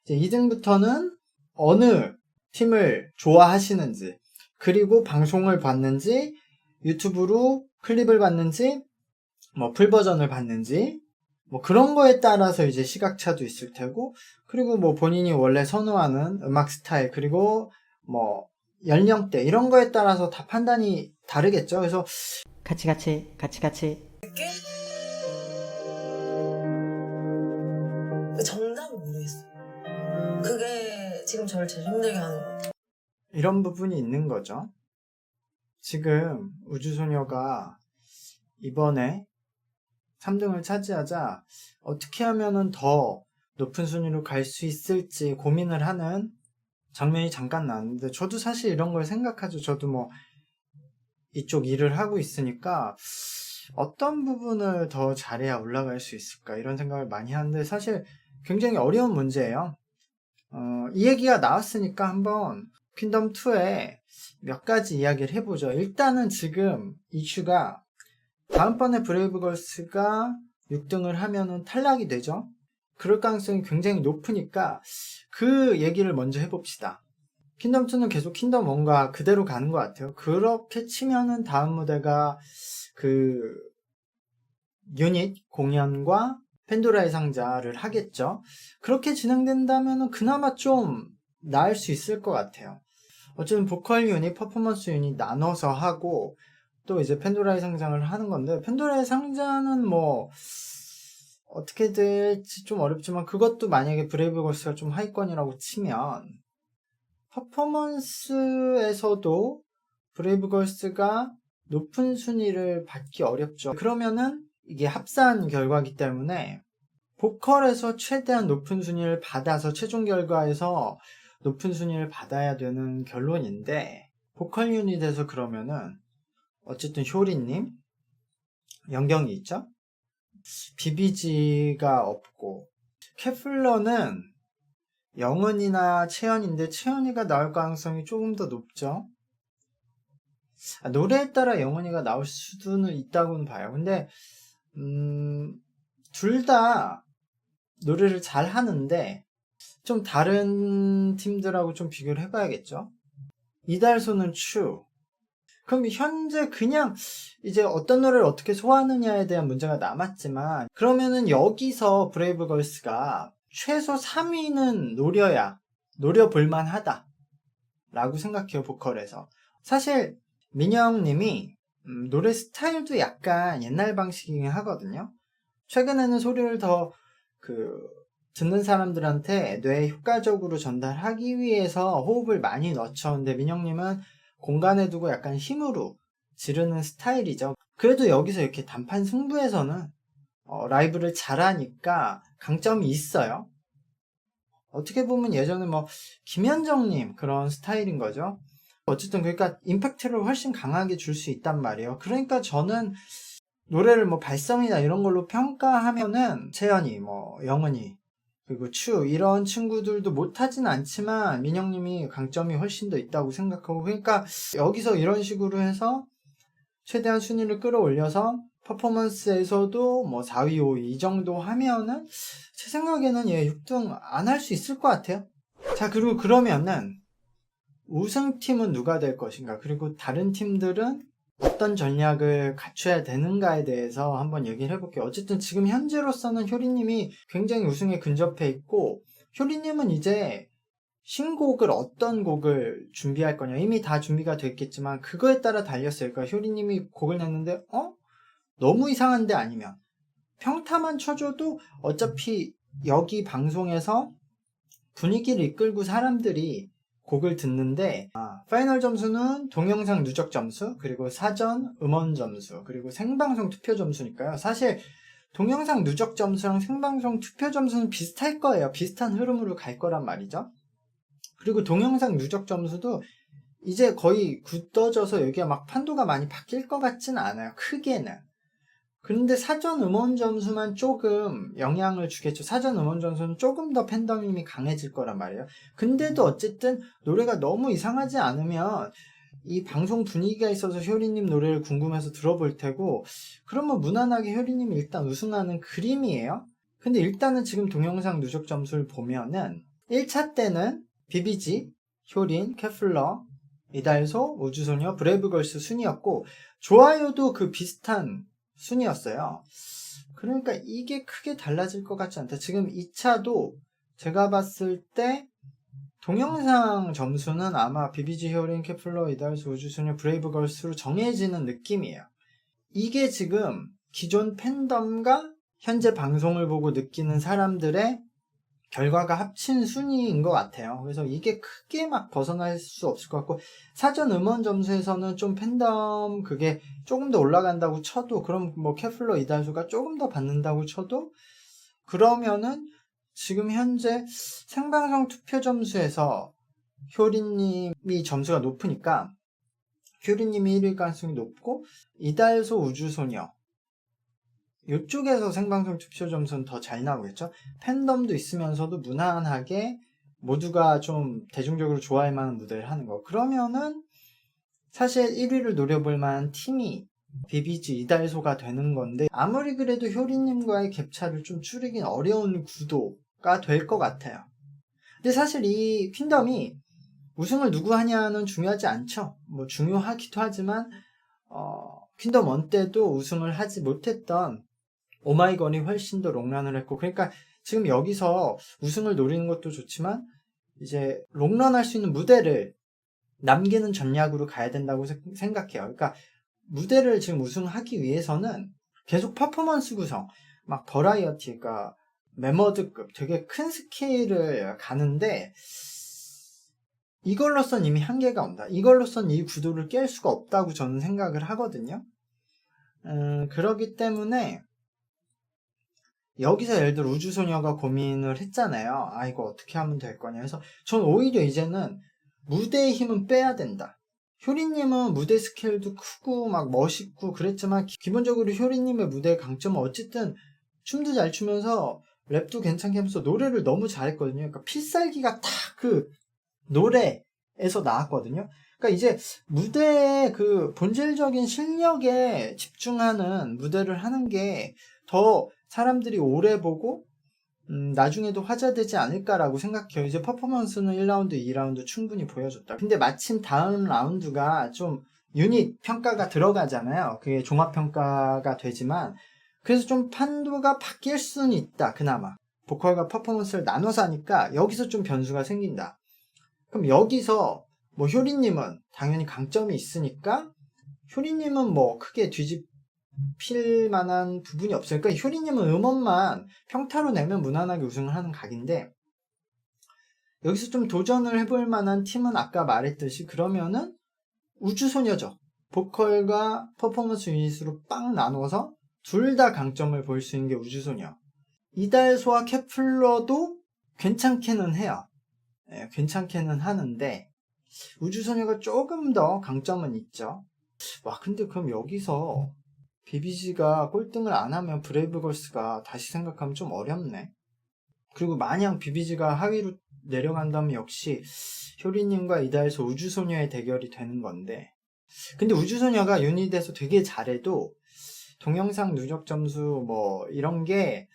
이제 2등부터는 어느 팀을 좋아하시는지, 그리고 방송을 봤는지, 유튜브로 클립을 봤는지, 뭐 풀버전을 봤는지, 뭐 그런 거에 따라서 이제 시각차도 있을 테고, 그리고 뭐 본인이 원래 선호하는 음악 스타일, 그리고 뭐 연령대 이런 거에 따라서 다 판단이 다르겠죠. 그래서 같이 그 정답을 모르겠어요. 그게 지금 저를 제일 힘들게 하는 것 같아요. 이런 부분이 있는 거죠. 지금 우주소녀가 이번에 3등을 차지하자 어떻게 하면은 더 높은 순위로 갈 수 있을지 고민을 하는 장면이 잠깐 나왔는데, 저도 사실 이런 걸 생각하죠. 저도 뭐 이쪽 일을 하고 있으니까 어떤 부분을 더 잘해야 올라갈 수 있을까 이런 생각을 많이 하는데, 사실 굉장히 어려운 문제예요. 이 얘기가 나왔으니까 한번 퀸덤2에 몇 가지 이야기를 해보죠. 일단은 지금 이슈가 다음번에 브레이브걸스가 6등을 하면은 탈락이 되죠. 그럴 가능성이 굉장히 높으니까 그 얘기를 먼저 해봅시다. 퀸덤2는 계속 퀸덤1과 그대로 가는 것 같아요. 그렇게 치면은 다음 무대가 그 유닛 공연과 팬도라의 상자를 하겠죠. 그렇게 진행된다면 그나마 좀 나을 수 있을 것 같아요. 어쨌든 보컬 유닛, 퍼포먼스 유닛 나눠서 하고, 또 이제 팬도라의 상장을 하는 건데, 팬도라의 상자는 뭐 어떻게 될지 좀 어렵지만, 그것도 만약에 브레이브걸스가 좀 하위권이라고 치면 퍼포먼스에서도 브레이브걸스가 높은 순위를 받기 어렵죠. 그러면은 이게 합산 결과이기 때문에 보컬에서 최대한 높은 순위를 받아서 최종 결과에서 높은 순위를 받아야 되는 결론인데, 보컬 유닛에서 그러면은 어쨌든 효리님, 영경이 있죠? 비비지가 없고, 케플러는 영은이나 채연인데 채연이가 나올 가능성이 조금 더 높죠. 노래에 따라 영은이가 나올 수는 있다고는 봐요. 근데 둘 다 노래를 잘 하는데 좀 다른 팀들하고 좀 비교를 해봐야겠죠. 이달소는 추. 그럼 현재 그냥 이제 어떤 노래를 어떻게 소화하느냐에 대한 문제가 남았지만, 그러면은 여기서 브레이브걸스가 최소 3위는 노려볼만 하다 라고 생각해요. 보컬에서. 사실 민영님이 노래 스타일도 약간 옛날 방식이긴 하거든요. 최근에는 소리를 더 듣는 사람들한테 뇌에 효과적으로 전달하기 위해서 호흡을 많이 넣죠. 근데 민영님은 공간에 두고 약간 힘으로 지르는 스타일이죠. 그래도 여기서 이렇게 단판 승부에서는 라이브를 잘하니까 강점이 있어요. 어떻게 보면 예전에 뭐 김현정님 그런 스타일인 거죠. 어쨌든 그러니까 임팩트를 훨씬 강하게 줄 수 있단 말이에요. 그러니까 저는 노래를 뭐 발성이나 이런 걸로 평가하면은 채연이, 뭐 영은이, 그리고 추 이런 친구들도 못하진 않지만 민영님이 강점이 훨씬 더 있다고 생각하고, 그러니까 여기서 이런 식으로 해서 최대한 순위를 끌어올려서 퍼포먼스에서도 뭐 4위, 5위 이 정도 하면은 제 생각에는 6등 안 할 수 있을 것 같아요. 자, 그리고 그러면은 우승팀은 누가 될 것인가, 그리고 다른 팀들은 어떤 전략을 갖춰야 되는가에 대해서 한번 얘기를 해볼게요. 어쨌든 지금 현재로서는 효리님이 굉장히 우승에 근접해 있고, 효리님은 이제 신곡을 어떤 곡을 준비할 거냐 이미 다 준비가 됐겠지만 그거에 따라 달렸어요. 그러니까 효리님이 곡을 냈는데 너무 이상한데 아니면 평타만 쳐줘도 어차피 여기 방송에서 분위기를 이끌고 사람들이 곡을 듣는데, 파이널 점수는 동영상 누적 점수, 그리고 사전 음원 점수, 그리고 생방송 투표 점수니까요. 사실 동영상 누적 점수랑 생방송 투표 점수는 비슷할 거예요. 비슷한 흐름으로 갈 거란 말이죠. 그리고 동영상 누적 점수도 이제 거의 굳어져서 여기가 막 판도가 많이 바뀔 것 같지는 않아요. 크게는. 그런데 사전 음원 점수만 조금 영향을 주겠죠. 사전 음원 점수는 조금 더 팬덤임이 강해질 거란 말이에요. 근데도 어쨌든 노래가 너무 이상하지 않으면 이 방송 분위기가 있어서 효리님 노래를 궁금해서 들어볼 테고, 그러면 무난하게 효리님이 일단 우승하는 그림이에요. 근데 일단은 지금 동영상 누적 점수를 보면은 1차 때는 비비지, 효린, 케플러, 이달소, 우주소녀, 브레이브걸스 순이었고 좋아요도 그 비슷한 순이었어요. 그러니까 이게 크게 달라질 것 같지 않다. 지금 2차도 제가 봤을 때 동영상 점수는 아마 비비지, 효린, 케플러, 이달소, 우주소녀, 브레이브걸스로 정해지는 느낌이에요. 이게 지금 기존 팬덤과 현재 방송을 보고 느끼는 사람들의 결과가 합친 순위인 것 같아요. 그래서 이게 크게 막 벗어날 수 없을 것 같고, 사전 음원 점수에서는 좀 팬덤 그게 조금 더 올라간다고 쳐도, 그럼 뭐 케플러 이달소가 조금 더 받는다고 쳐도, 그러면은 지금 현재 생방송 투표 점수에서 효린님이 점수가 높으니까 효린님이 1위 가능성이 높고, 이달소, 우주소녀 이쪽에서 생방송 투표 점수는 더 잘 나오겠죠. 팬덤도 있으면서도 무난하게 모두가 좀 대중적으로 좋아할 만한 무대를 하는 거. 그러면은 사실 1위를 노려볼 만한 팀이 비비지, 이달소가 되는 건데, 아무리 그래도 효린님과의 갭차를 좀 줄이긴 어려운 구도가 될 것 같아요. 근데 사실 이 퀸덤이 우승을 누구 하냐는 중요하지 않죠. 뭐 중요하기도 하지만 퀸덤 1 때도 우승을 하지 못했던 오마이걸이 훨씬 더 롱런을 했고, 그러니까 지금 여기서 우승을 노리는 것도 좋지만 이제 롱런 할 수 있는 무대를 남기는 전략으로 가야 된다고 생각해요. 그러니까 무대를 지금 우승하기 위해서는 계속 퍼포먼스 구성, 막 버라이어티, 그러니까 메머드급 되게 큰 스케일을 가는데, 이걸로선 이미 한계가 온다. 이걸로선 이 구도를 깰 수가 없다고 저는 생각을 하거든요. 그렇기 때문에 여기서 예를 들어 우주소녀가 고민을 했잖아요. 아, 이거 어떻게 하면 될 거냐 해서, 전 오히려 이제는 무대의 힘은 빼야 된다. 효린님은 무대 스케일도 크고 막 멋있고 그랬지만, 기본적으로 효린님의 무대의 강점은 어쨌든 춤도 잘 추면서 랩도 괜찮게 하면서 노래를 너무 잘했거든요. 그러니까 필살기가 딱 그 노래에서 나왔거든요. 그러니까 이제 무대의 그 본질적인 실력에 집중하는 무대를 하는 게 더 사람들이 오래 보고 나중에도 화제되지 않을까라고 생각해요. 이제 퍼포먼스는 1라운드, 2라운드 충분히 보여줬다. 근데 마침 다음 라운드가 좀 유닛 평가가 들어가잖아요. 그게 종합평가가 되지만, 그래서 좀 판도가 바뀔 수는 있다. 그나마 보컬과 퍼포먼스를 나눠서 하니까 여기서 좀 변수가 생긴다. 그럼 여기서 뭐 효린님은 당연히 강점이 있으니까 효린님은 뭐 크게 뒤집힐 만한 부분이 없어요. 그러니까 효린님은 음원만 평타로 내면 무난하게 우승을 하는 각인데, 여기서 좀 도전을 해볼 만한 팀은 아까 말했듯이 그러면은 우주소녀죠. 보컬과 퍼포먼스 유닛으로 빵 나눠서 둘 다 강점을 볼 수 있는 게 우주소녀. 이달소와 케플러도 괜찮기는 해요. 괜찮기는 하는데 우주소녀가 조금 더 강점은 있죠. 와, 근데 그럼 여기서 비비지가 꼴등을 안 하면 브레이브걸스가 다시 생각하면 좀 어렵네. 그리고 만약 비비지가 하위로 내려간다면 역시 효리님과 이달소, 우주소녀의 대결이 되는 건데, 근데 우주소녀가 유닛에서 되게 잘해도 동영상 누적 점수 뭐 이런 게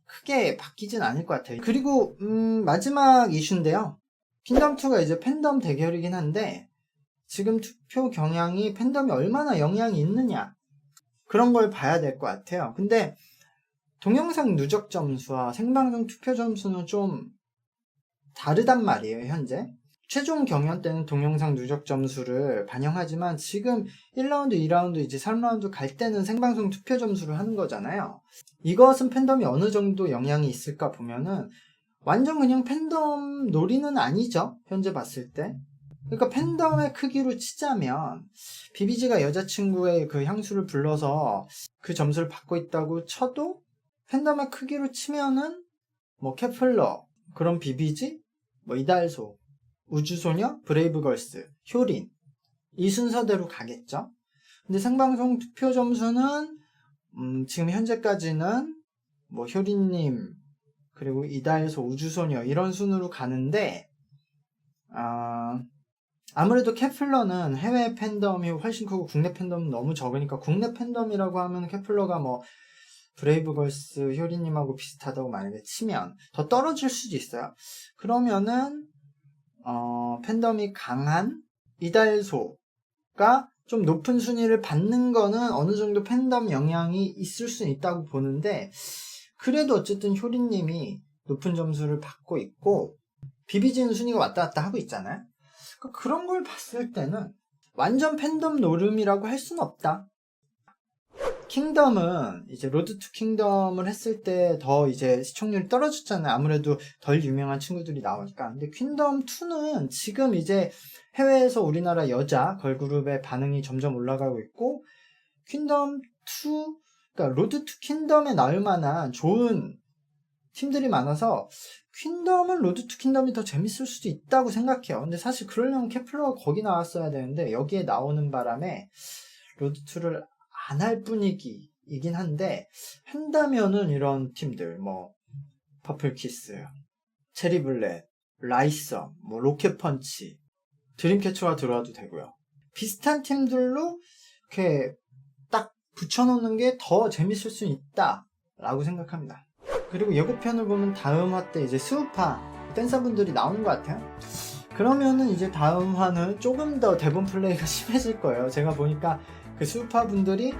크게 바뀌진 않을 것 같아요. 그리고 마지막 이슈인데요. 퀸덤2가 이제 팬덤 대결이긴 한데, 지금 투표 경향이 팬덤이 얼마나 영향이 있느냐, 그런 걸 봐야 될 것 같아요. 근데 동영상 누적 점수와 생방송 투표 점수는 좀 다르단 말이에요. 현재 최종 경연 때는 동영상 누적 점수를 반영하지만, 지금 1라운드, 2라운드, 이제 3라운드 갈 때는 생방송 투표 점수를 하는 거잖아요. 이것은 팬덤이 어느 정도 영향이 있을까 보면은 완전 그냥 팬덤 놀이는 아니죠. 현재 봤을 때. 그러니까 팬덤의 크기로 치자면 비비지가 여자친구의 그 향수를 불러서 그 점수를 받고 있다고 쳐도, 팬덤의 크기로 치면은 뭐 케플러, 그럼 비비지, 뭐 이달소, 우주소녀, 브레이브걸스, 효린, 이 순서대로 가겠죠. 근데 생방송 투표 점수는 지금 현재까지는 뭐 효린님, 그리고 이달소, 우주소녀 이런 순으로 가는데, 아무래도 케플러는 해외 팬덤이 훨씬 크고 국내 팬덤은 너무 적으니까, 국내 팬덤이라고 하면 케플러가 뭐 브레이브걸스 효리님하고 비슷하다고 만약에 치면 더 떨어질 수도 있어요. 그러면은 팬덤이 강한 이달소가 좀 높은 순위를 받는 거는 어느 정도 팬덤 영향이 있을 수 있다고 보는데, 그래도 어쨌든 효리님이 높은 점수를 받고 있고 비비지는 순위가 왔다 갔다 하고 있잖아요. 그러니까 그런 걸 봤을 때는 완전 팬덤 노름이라고 할 수는 없다. 킹덤은 이제 로드 투 킹덤을 했을 때 더 이제 시청률이 떨어졌잖아요. 아무래도 덜 유명한 친구들이 나오니까. 근데 킹덤 2는 지금 이제 해외에서 우리나라 여자 걸그룹의 반응이 점점 올라가고 있고, 킹덤 2, 그러니까 로드 투 킹덤에 나올 만한 좋은 팀들이 많아서 퀸덤은 로드 투 퀸덤이 더 재밌을 수도 있다고 생각해요. 근데 사실 그러려면 케플러가 거기 나왔어야 되는데 여기에 나오는 바람에 로드 투를 안 할 분위기이긴 한데, 한다면은 이런 팀들 뭐 퍼플키스, 체리블렛, 라이썸, 뭐 로켓펀치, 드림캐쳐가 들어와도 되고요. 비슷한 팀들로 이렇게 딱 붙여놓는 게 더 재밌을 수 있다라고 생각합니다. 그리고 예고편을 보면 다음 화 때 이제 수우파 댄서분들이 나오는 것 같아요. 그러면은 이제 다음 화는 조금 더 대본 플레이가 심해질 거예요. 제가 보니까 그 수우파 분들이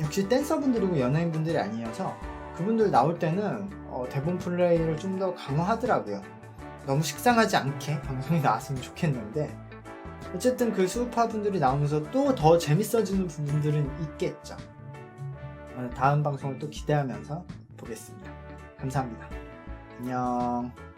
역시 댄서분들이고 연예인분들이 아니어서 그분들 나올 때는 대본 플레이를 좀 더 강화하더라고요. 너무 식상하지 않게 방송이 나왔으면 좋겠는데, 어쨌든 그 수우파 분들이 나오면서 또 더 재밌어지는 부분들은 있겠죠. 다음 방송을 또 기대하면서 보겠습니다. 감사합니다. 안녕.